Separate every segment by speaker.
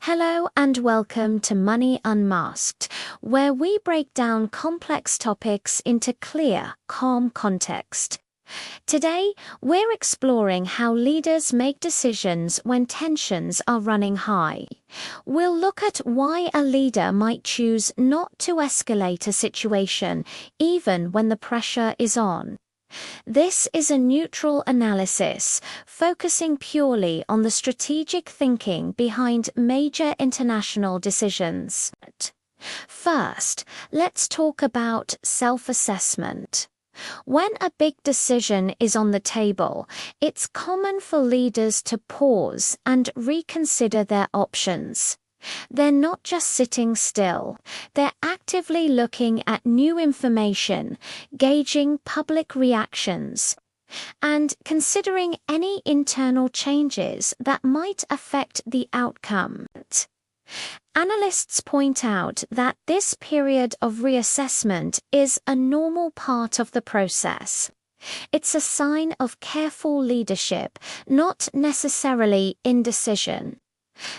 Speaker 1: Hello and welcome to Money Unmasked, where we break down complex topics into clear, calm context. Today, we're exploring how leaders make decisions when tensions are running high. We'll look at why a leader might choose not to escalate a situation even when the pressure is on. This is a neutral analysis, focusing purely on the strategic thinking behind major international decisions. First, let's talk about self-assessment. When a big decision is on the table, it's common for leaders to pause and reconsider their options. They're not just sitting still, they're actively looking at new information, gauging public reactions, and considering any internal changes that might affect the outcome. Analysts point out that this period of reassessment is a normal part of the process. It's a sign of careful leadership, not necessarily indecision.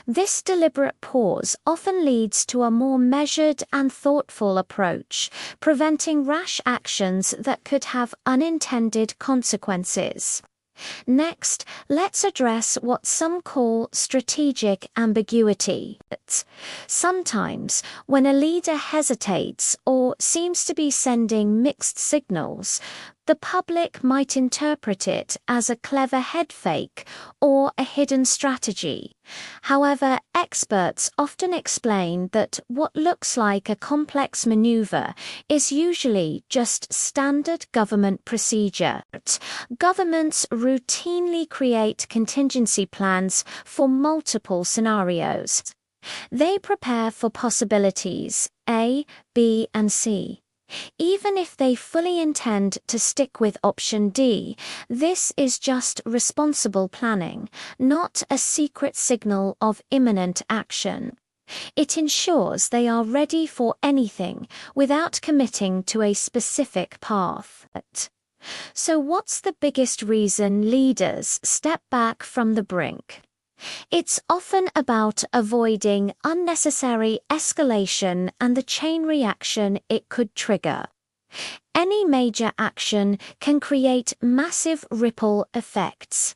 Speaker 1: This deliberate pause often leads to a more measured and thoughtful approach, preventing rash actions that could have unintended consequences. Next, let's address what some call strategic ambiguity. Sometimes, when a leader hesitates or seems to be sending mixed signals, the public might interpret it as a clever head fake or a hidden strategy. However, experts often explain that what looks like a complex maneuver is usually just standard government procedure. Governments routinely create contingency plans for multiple scenarios. They prepare for possibilities A, B, and C. Even if they fully intend to stick with option D, this is just responsible planning, not a secret signal of imminent action. It ensures they are ready for anything without committing to a specific path. So what's the biggest reason leaders step back from the brink? It's often about avoiding unnecessary escalation and the chain reaction it could trigger. Any major action can create massive ripple effects.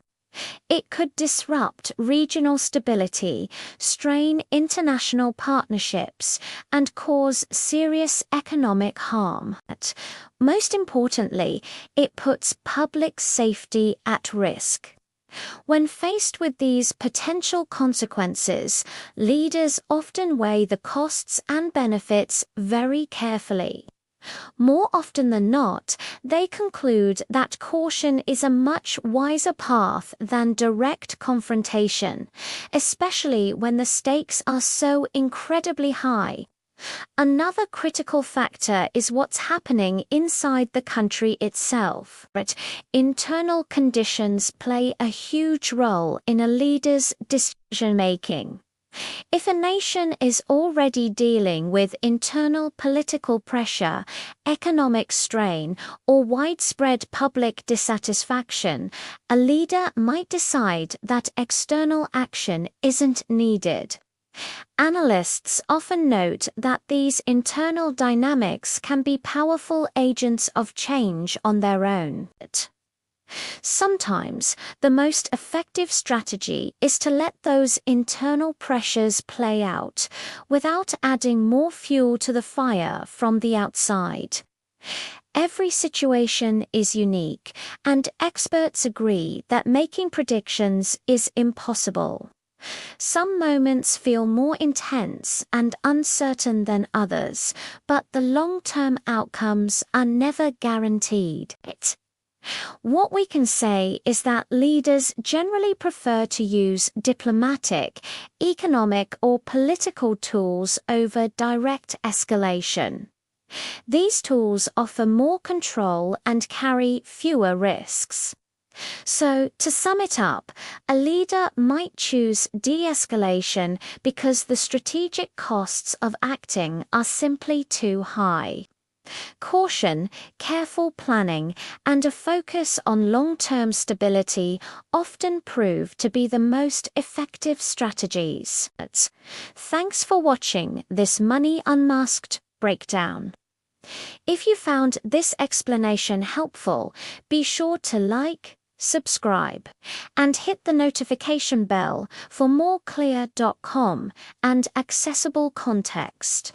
Speaker 1: It could disrupt regional stability, strain international partnerships, and cause serious economic harm. Most importantly, it puts public safety at risk. When faced with these potential consequences, leaders often weigh the costs and benefits very carefully. More often than not, they conclude that caution is a much wiser path than direct confrontation, especially when the stakes are so incredibly high. Another critical factor is what's happening inside the country itself. Internal conditions play a huge role in a leader's decision-making. If a nation is already dealing with internal political pressure, economic strain, or widespread public dissatisfaction, a leader might decide that external action isn't needed. Analysts often note that these internal dynamics can be powerful agents of change on their own. Sometimes, the most effective strategy is to let those internal pressures play out, without adding more fuel to the fire from the outside. Every situation is unique, and experts agree that making predictions is impossible. Some moments feel more intense and uncertain than others, but the long-term outcomes are never guaranteed. What we can say is that leaders generally prefer to use diplomatic, economic, or political tools over direct escalation. These tools offer more control and carry fewer risks. So, to sum it up, a leader might choose de-escalation because the strategic costs of acting are simply too high. Caution, careful planning, and a focus on long-term stability often prove to be the most effective strategies. Thanks for watching this Money Unmasked breakdown. If you found this explanation helpful, be sure to like, subscribe, and hit the notification bell for more clear.com and accessible context.